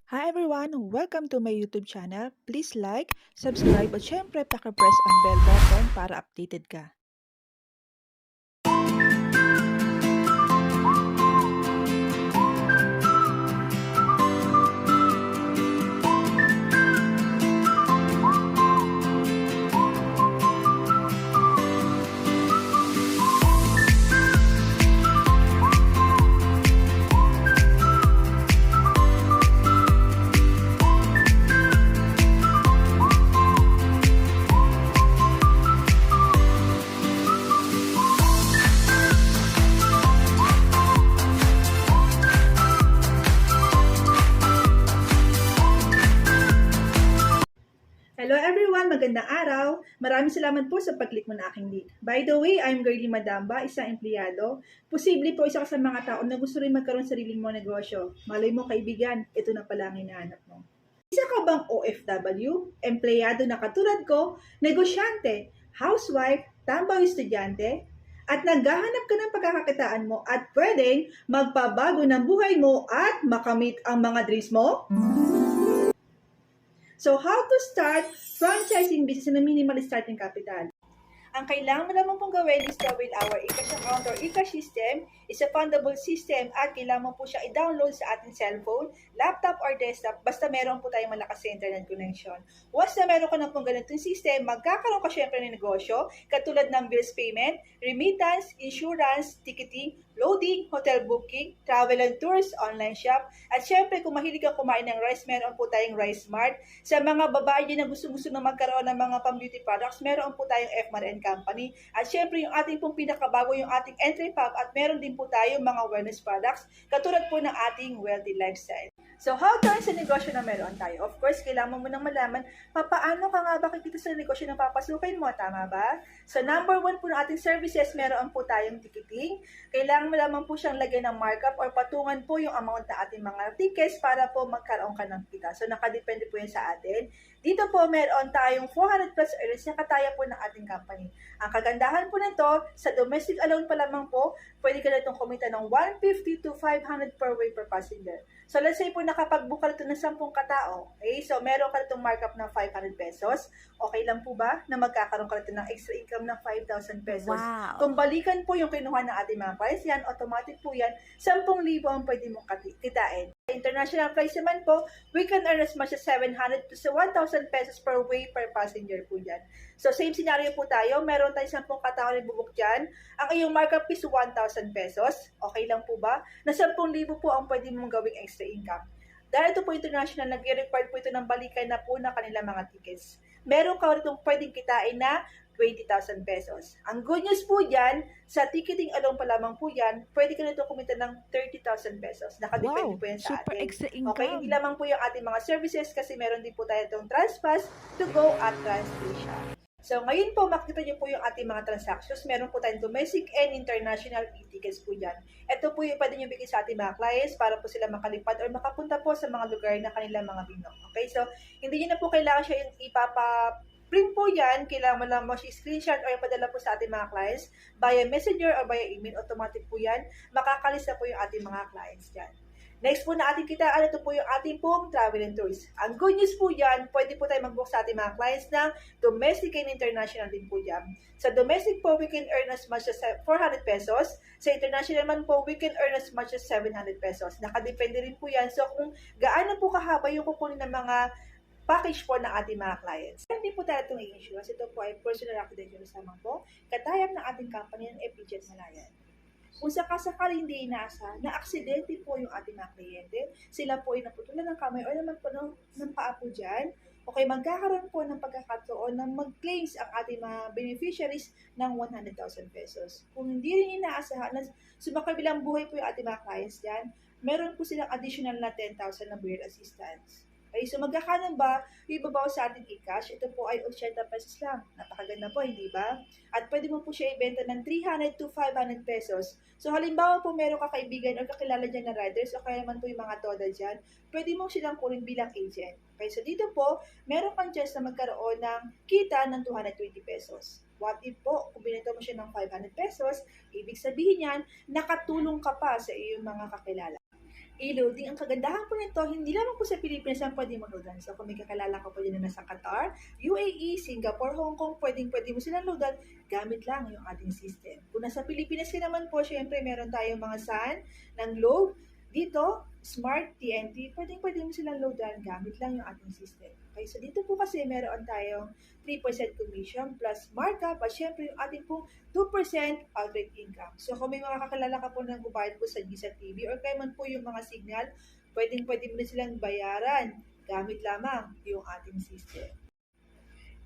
Hi everyone! Welcome to my YouTube channel. Please like, subscribe at syempre paki-press ang bell button para updated ka. Hello everyone! Magandang araw! Maraming salamat po sa pag-click mo na aking link. By the way, I'm Girlie Madamba, isang empleyado. Posible po isa ka sa mga tao na gusto rin magkaroon ng sariling mo negosyo. Malay mo kaibigan, ito na pala ang hinahanap mo. Isa ka bang OFW, empleyado na katulad ko, negosyante, housewife, tambaw estudyante, at naghahanap ka ng pagkakakitaan mo at pwedeng magpabago ng buhay mo at makamit ang mga dreams mo? So, how to start franchising business na minimal starting capital? Ang kailangan mo lamang pong gawin is gawin our e-cash account or e-cash system. Is a fundable system at kailangan mo po siya i-download sa ating cellphone, laptop or desktop basta meron po tayong malakas sa internet connection. Once na meron ka na pong ganitong system, magkakaroon ka syempre ng negosyo katulad ng bills payment, remittance, insurance, ticketing, loading, hotel booking, travel and tours, online shop, at syempre kung mahilig kang kumain ng rice, meron po tayong Rice Mart. Sa mga babae na gusto-gusto na magkaroon ng mga pang-beauty products, meron po tayong Fmar & Company. At syempre yung ating pong pinakabago, yung ating entry pub, at meron din po tayong mga wellness products, katulad po ng ating wealthy lifestyle. So, how to earn sa negosyo na meron tayo? Of course, kailangan mo nang malaman paano ka nga ba kikita sa negosyo na papasukin mo, tama ba? So, number one po ng ating services, meron po tayong ticketing. Kailangan mo lamang po siyang lagyan ng markup or patungan po yung amount na ating mga tickets para po magkaroon ka ng kita. So, nakadepende po yan sa atin. Dito po, meron tayong 400 plus earners na kataya po ng ating company. Ang kagandahan po nito, sa domestic alone pa lamang po, pwede ka na itong kumita ng 150 to 500 per way per passenger. So, let's say po nakapag-book ka ito ng 10 katao. Okay? So, meron ka itong markup ng 500 pesos. Okay lang po ba na magkakaroon ka ito ng extra income ng 5,000 pesos? Wow! Kung balikan po yung kinuha ng ating mga clients yan, automatic po yan, 10,000 ang pwede mong kitain. International price naman po, we can earn as much as 700 to 1,000 pesos per way per passenger po yan. So, same scenario po tayo. Meron tayong 10 katao na bubuk dyan. Ang iyong markup is 1,000 pesos. Okay lang po ba? Na 10,000 po ang pwede mong gawing extra income. Dahil ito po international, nag-require po ito ng balikan na po na kanilang mga tickets. Meron ka rin pwedeng kitain na 20,000 pesos. Ang good news po dyan, sa ticketing alone pa lamang po yan, pwede ka na ito kumita ng 30,000 pesos. Nakadepende po yan sa Super atin. extra income! Okay, hindi lamang po yung ating mga services kasi meron din po tayo itong TransPass, To Go at TransAsia. So, ngayon po, makikita niyo po yung ating mga transactions. Meron po tayong domestic and international e-tickets po dyan. Ito po yung pwede nyo bigay sa ating mga clients para po sila makalipad or makapunta po sa mga lugar na kanilang mga binong. Okay, so, hindi nyo na po kailangan siya yung print po yan, kailangan mo lang mo screenshot or ipadala po sa ating mga clients via messenger or via email, automatic po yan, makakalista po yung ating mga clients dyan. Next po na ating kitaan, ito po yung ating pong travel and tours. Ang good news po yan, pwede po tayo mag-book sa ating mga clients ng domestic and international din po yan. Sa domestic po, we can earn as much as 400 pesos. Sa international man po, we can earn as much as 700 pesos. Nakadepende rin po yan. So kung gaano po kahaba yung kukunin ng mga package po ng ating mga clients. Hindi po tayo itong i-insurance. Ito po ay personal accident lamang po. Katayap ng ating company ng Epigent Malayan. Kung sakasakali hindi inaasa, na aksidente po yung ating mga kliyente, sila po ay naputulan ng kamay o naman po ng paa po dyan, okay, magkakaroon po ng pagkakataon na mag-claims ang ating mga beneficiaries ng 100,000 pesos. Kung hindi rin inaasahan na sumakabilang buhay po yung ating mga clients dyan, meron po silang additional na 10,000 na burial assistance. Okay, so magkakaroon ba yung ibabaw sa ating e-cash? Ito po ay 80 pesos lang. Napakaganda po, hindi ba? At pwede mo po siya ibenta ng 300 to 500 pesos. So halimbawa po meron ka kaibigan o kakilala dyan na riders o kaya naman po yung mga toda dyan, pwede mo silang kunin bilang agent. Okay, so dito po, meron kang chance na magkaroon ng kita ng 220 pesos. What if po, kung binenta mo siya ng 500 pesos, ibig sabihin yan, nakatulong ka pa sa iyong mga kakilala. E-loading, ang kagandahan po nito, hindi lamang po sa Pilipinas ang pwede mag-loadan. So, kung may kakilala ka po dyan na nasa Qatar, UAE, Singapore, Hong Kong, pwede mo silang loadan gamit lang yung ating system. Kung nasa Pilipinas ka naman po, syempre meron tayong mga SAN ng Globe. Dito, Smart, TNT, pwede mo silang loadan gamit lang yung ating system. Okay, so dito po kasi meron tayong 3% commission plus markup at syempre yung ating pong 2% outright income. So kung may mga kakilala ka po ng bubayad po sa GSA TV or kaya man po yung mga signal, pwede mo na silang bayaran gamit lamang yung ating system.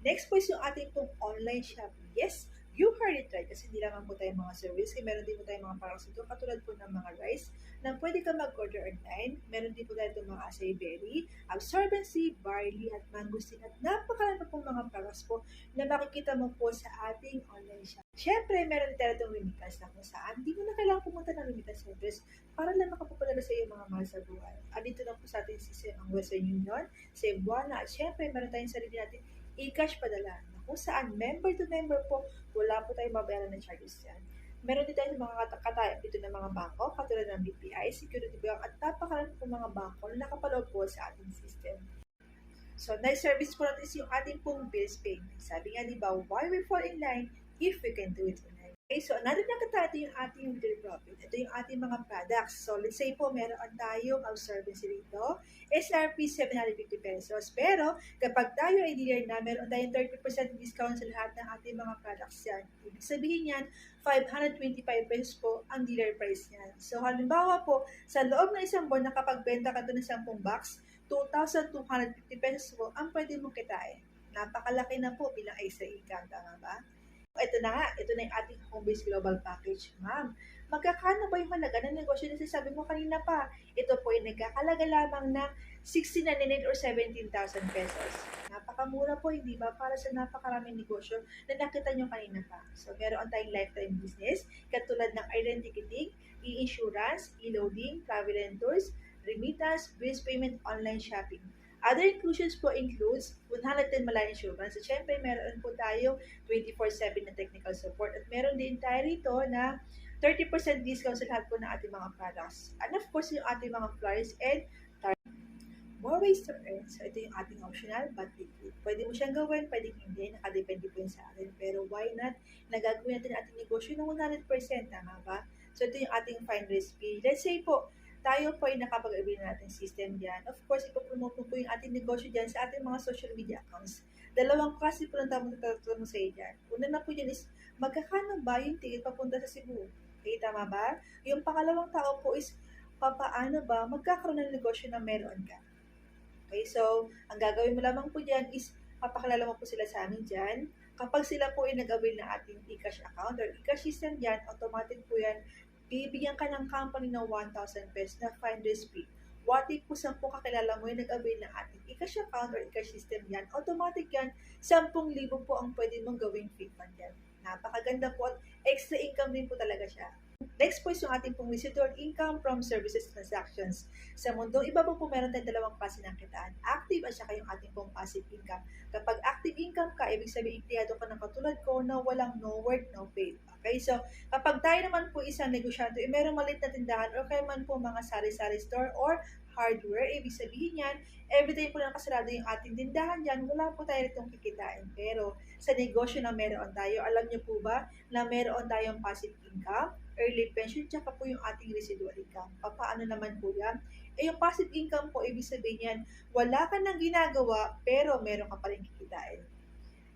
Next po is yung ating pong online shopping. Yes, you heard it right kasi hindi lamang po tayong mga service. Meron din po tayong mga products ito katulad po ng mga rice na pwede ka mag-order online. Meron din po tayo itong mga acai berry, absorbency, barley at mangosteen at napakarami pong mga products po na makikita mo po sa ating online shop. Siyempre, meron din tayo itong remittance na kung saan hindi mo na kailangan pumunta ng remittance service para lang makapapadala sa iyo mga mahal sa buhay. At dito na po sa ating system ang Western Union, Cebuana at siyempre meron tayong sarili natin e-cash padala na kung saan member to member po, wala po tayong mabayaran ng charges yan. Meron din tayo mga katayap dito ng mga bangko, katulad ng BPI, Security Bank, at napakarami po mga bangko na nakapaloob po sa ating system. So, next service po natin is yung ating pong bills payment. Sabi nga, di ba, why we fall in line if we can do it online? Okay, so another nakita, ito yung ating little profit. Ito yung ating mga products. So, let's say po, meron tayong absorbency rito, SRP 750 pesos. Pero, kapag tayo ay dealer na, meron tayong 30% discount sa lahat ng ating mga products yan. Ibig sabihin yan, 525 pesos po ang dealer price niyan. So, halimbawa po, sa loob ng isang buwan, nakapagbenta ka doon ng 10 box, 2,250 pesos po ang pwede mong kitain. Napakalaki na po bilang extra income, tama ba? Ito na nga, ito na yung ating home-based global package. Ma'am, magkakano ba yung halaga ng negosyo na sinasabi mo kanina pa? Ito po ay nagkakalaga lamang ng 16,900 or 17,000 pesos. Napakamura po, hindi ba? Para sa napakaraming negosyo na nakita nyo kanina pa. So, meron tayong lifetime business, katulad ng island ticketing, e-insurance, e-loading, travel and tours, remittance, bills payment, online shopping. Other inclusions po includes 110 Malaya Insurance. At syempre, meron po tayo 24/7 na technical support. At meron din tayo rito na 30% discount sa lahat po ng ating mga products. And of course, yung ating mga flyers and more ways to earn. So, ito yung ating optional but liquid. Pwede mo siyang gawin, pwede hindi. Nakadepende po yun sa atin. Pero why not? Nagagawin natin ating negosyo ng 100%. Tama ba? So, ito yung ating fine recipe. Let's say po, tayo po ay nakapag-avail na natin system dyan. Of course, ipopromote po yung ating negosyo dyan sa ating mga social media accounts. Dalawang klase po ng tamang tutulong sa iyo dyan. Una na po dyan is, magkakano ba yung ticket papunta sa Cebu? Okay, tama ba? Yung pangalawang tao po is, papaano ba magkakaroon ng negosyo na meron ka? Okay, so, ang gagawin mo lamang po dyan is, papakilala mo po sila sa amin dyan. Kapag sila po ay nag-avail na ating e-cash account or e-cash system dyan, automatic po yan, bibigyan ka ng company ng 1,000 pesos na finder's fee. What if po 10 kakilala mo yung nag-avail ng ating e-cash account or e-cash system yan, automatic yan, 10,000 po ang pwede mong gawing fee fund yan. Napakaganda po at extra income din po talaga siya. Next po is yung ating pong residual income from services transactions. Sa mundong iba po meron tayong dalawang klase ng kitaan. Active at saka yung ating pong passive income. Kapag active income ka, ibig sabihin empleyado ka ng katulad ko na walang no work, no pay. Okay, so kapag tayo naman po isang negosyante, merong maliit na tindahan or kaya man po mga sari-sari store or hardware, ibig sabihin yan, everyday po na nakasarado yung ating tindahan dyan, wala po tayo itong kikitain. Pero sa negosyo na meron tayo, alam niyo po ba na meron tayong passive income, early pension, tsaka po yung ating residual income. Paano naman po yan? Yung passive income po, ibig sabihin yan, wala ka nang ginagawa, pero meron ka pa rin kikitain.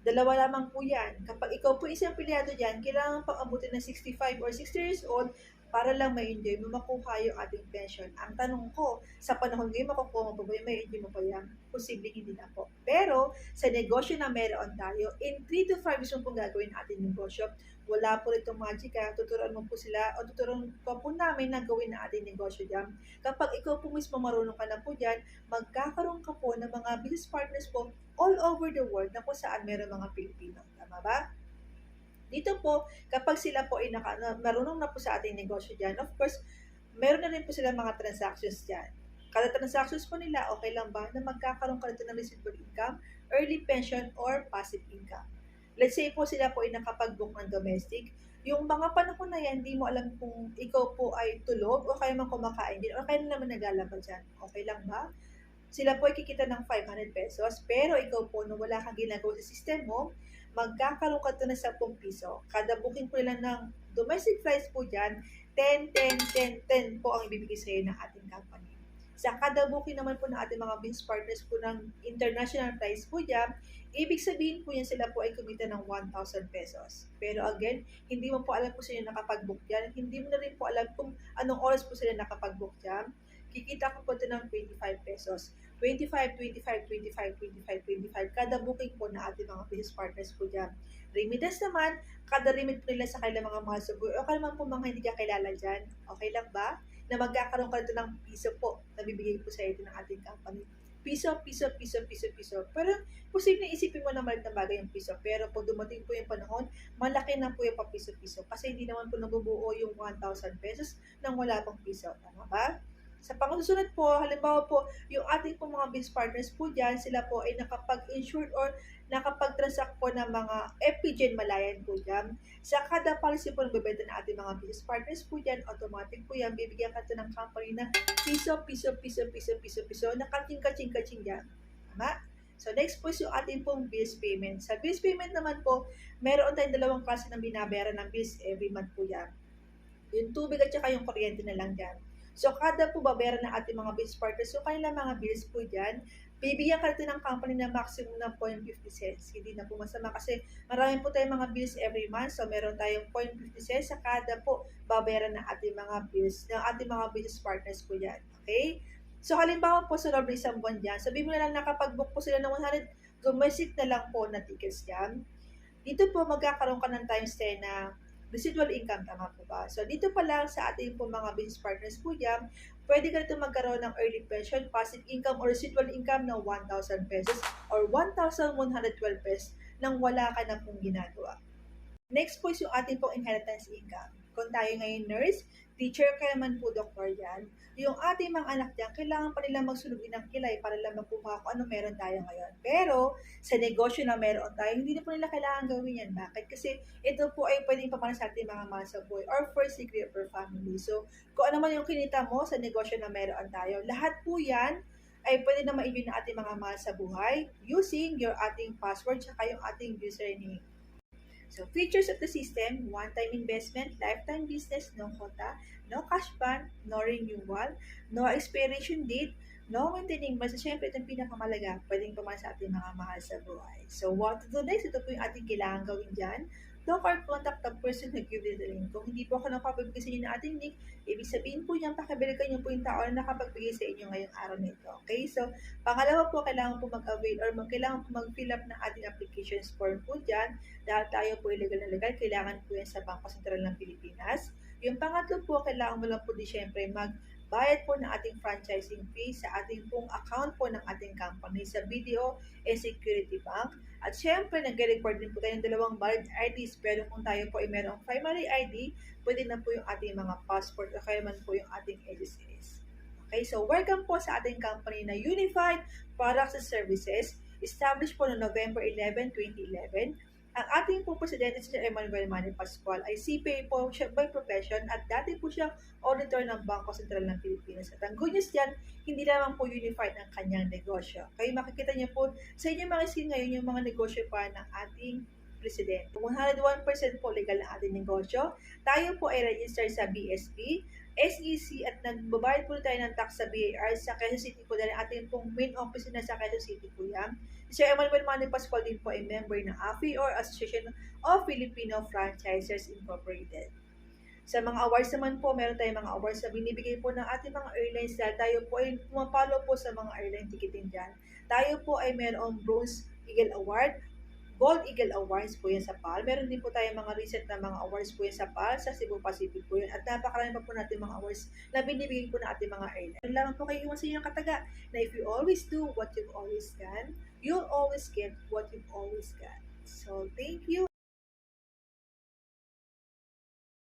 Dalawa lamang po yan. Kapag ikaw po isang empleyado dyan, kailangan pang abutin ng 65 or 60 years old para lang ma-enjoy mo makuha yung ating pension. Ang tanong ko, sa panahon ngayon makukuha mo pa ba yung ma-enjoy mo pa yan? Posibleng hindi na po. Pero sa negosyo na meron tayo, in 3 to 5 years mo pong gagawin ating negosyo, wala po itong magic ha. Tuturuan mo po sila o tuturuan po namin na gawin na ating negosyo dyan. Kapag ikaw po mismo marunong ka na po dyan, magkakaroon ka po ng mga business partners po all over the world na kung saan meron mga Pilipino. Tama ba? Dito po, kapag sila po ay marunong na po sa ating negosyo dyan, of course, meron na rin po sila mga transactions dyan. Kada transactions po nila, okay lang ba na magkakaroon ka nito ng residual income, early pension, or passive income? Let's say po sila po ay nakapag-book ng domestic, yung mga panahon na yan, di mo alam kung ikaw po ay tulog o kaya man kumakain din o kaya naman naglalaba dyan. Okay lang ba? Sila po ay kikita ng 500 pesos, pero ikaw po, nung wala kang ginagawa sa system mo, magkakaroon ka to ng 10 piso. Kada booking po nila ng domestic flights po dyan, 10, 10, 10, 10 po ang ibibigay sa iyo ng ating company. Sa kada booking naman po ng ating mga business partners po ng international flights po dyan, ibig sabihin po yan sila po ay kumita ng 1,000 pesos. Pero again, hindi mo po alam kung sino nakapag-book dyan. Hindi mo na rin po alam kung anong oras po sila nakapag-book dyan. Kikita ko po ito ng 25 pesos. 25, 25, 25, 25, 25, kada booking po na ating mga business partners po dyan. Remittance naman, kada remit po nila sa kanilang mga subo, o kaya naman po mga hindi kakilala dyan, okay lang ba? Na magkakaroon ka ito ng piso po na bibigay po sa ito ng ating company. Piso, piso, piso, piso, piso. Pero posibleng isipin mo na maliit na bagay yung piso. Pero pag dumating po yung panahon, malaki na po yung papiso-piso. Kasi hindi naman po nabubuo yung 1,000 pesos nang wala pang piso. Tama ba? Sa pangsusunod po, halimbawa po, yung ating po mga business partners po dyan, sila po ay nakapag-insure or nakapag-transact po ng mga FPGN Malayan po dyan. Sa kada policy po ng bebenta ng ating mga business partners po dyan, automatic po yan, bibigyan ka ng company ng piso, piso, piso, piso, piso, piso, na kaching-kaching-kaching dyan. Tama? So, next po is yung ating pong bills payment. Sa bills payment naman po, meron tayong dalawang klase ng binabayaran ng bills every month po yan. Yung tubig at saka yung kuryente na lang dyan. So, kada po babayaran ng ating mga business partners, so kanilang mga bills po dyan, bibigyan ka natin ng company na maximum ng 0.50 cents. Hindi na po masama kasi marami po tayong mga bills every month. So, meron tayong 0.50 cents sa kada po babayaran ng ating mga bills, ng ating mga business partners po dyan. Okay? So, halimbawa po sa loob ng isang buwan dyan, sabihin mo na lang nakapag-book po sila ng 100 domestic na lang po na tickets dyan. Dito po magkakaroon ka ng times 10 na residual income, tama po ba? So, dito pa lang sa ating po mga business partners po dyan, pwede ka ito magkaroon ng early pension, passive income, or residual income ng 1,000 pesos or 1,112 pesos nang wala ka na pong ginagawa. Next po is yung ating pong inheritance income. Kung tayo ngayon nurse, teacher, kaya man po doktor yan, yung ating mga anak dyan, kailangan pa nila magsunugin ng kilay para lang makuha kung ano meron tayo ngayon. Pero, sa negosyo na meron tayo, hindi na po nila kailangan gawin yan. Bakit? Kasi ito po ay pwedeng pamana sa ating mga mahal sa buhay or first degree of our family. So, kung ano man yung kinita mo sa negosyo na meron tayo, lahat po yan ay pwede na ma-enjoy ng ating mga mahal sa buhay using your ating password at yung ating username. So, features of the system, one-time investment, lifetime business, no quota, no cash ban, no renewal, no expiration date, no maintaining basta syempre itong pinakamalaga, pwedeng pamana sa ating mga mahal sa buhay. So, what to do next? Ito po yung ating kailangan gawin dyan. Don't contact the person who give you the link. Kung hindi po ako nakapagbigay sa inyo ng ating link, ibig sabihin po niyan, pakibalikan niyo po yung tao na nakapagbigay sa inyo ngayong araw nito. Okay? So, pangalawa po, kailangan po mag-avail or kailangan po mag-fill up ng ating applications form po dyan. Dahil tayo po illegal na legal, kailangan po yan sa Bangko Sentral ng Pilipinas. Yung pangatlo po, kailangan mo lang po di syempre magbayad po ng ating franchising fee sa ating pong account po ng ating company sa BDO and Security Bank. At syempre, nag-record din po tayo ng dalawang valid IDs, pero kung tayo po ay merong primary ID, pwede na po yung ating mga passport o kaya man po yung ating SSS. Okay, so welcome po sa ating company na Unified Products and Services, established po noong November 11, 2011. Ang ating po presidente si Emmanuel Manny Pascual ay CPA po siya by profession at dati po siyang auditor ng Bangko Sentral ng Pilipinas. At ang good news dyan, hindi lamang po unified ang kanyang negosyo. Kaya makikita niyo po sa inyong mga screen ngayon yung mga negosyo pa ng ating presidente. 101% po legal ang ating negosyo. Tayo po ay registered sa BSP, SEC at nagbabayad po tayo ng tax sa BAR sa Quezon City po dahil ating pong main office na sa Quezon City po yan. Si Emmanuel Manny Pascual din po ay member ng AFI or Association of Filipino Franchisers Incorporated. Sa mga awards naman po, meron tayong mga awards na binibigay po ng ating mga airlines dahil tayo po ay pumapalo po sa mga airline ticketing dyan. Tayo po ay merong Bronze Eagle Award, Gold Eagle Awards po yan sa PAL. Meron din po tayong mga recent na mga awards po yan sa PAL, sa Cebu Pacific po yan. At napakarami pa po natin mga awards na binibigay po ng ating mga airline. Ano lamang po kayo iwan sa inyong kataga na if you always do what you've always done, you'll always get what you've always got. So, thank you.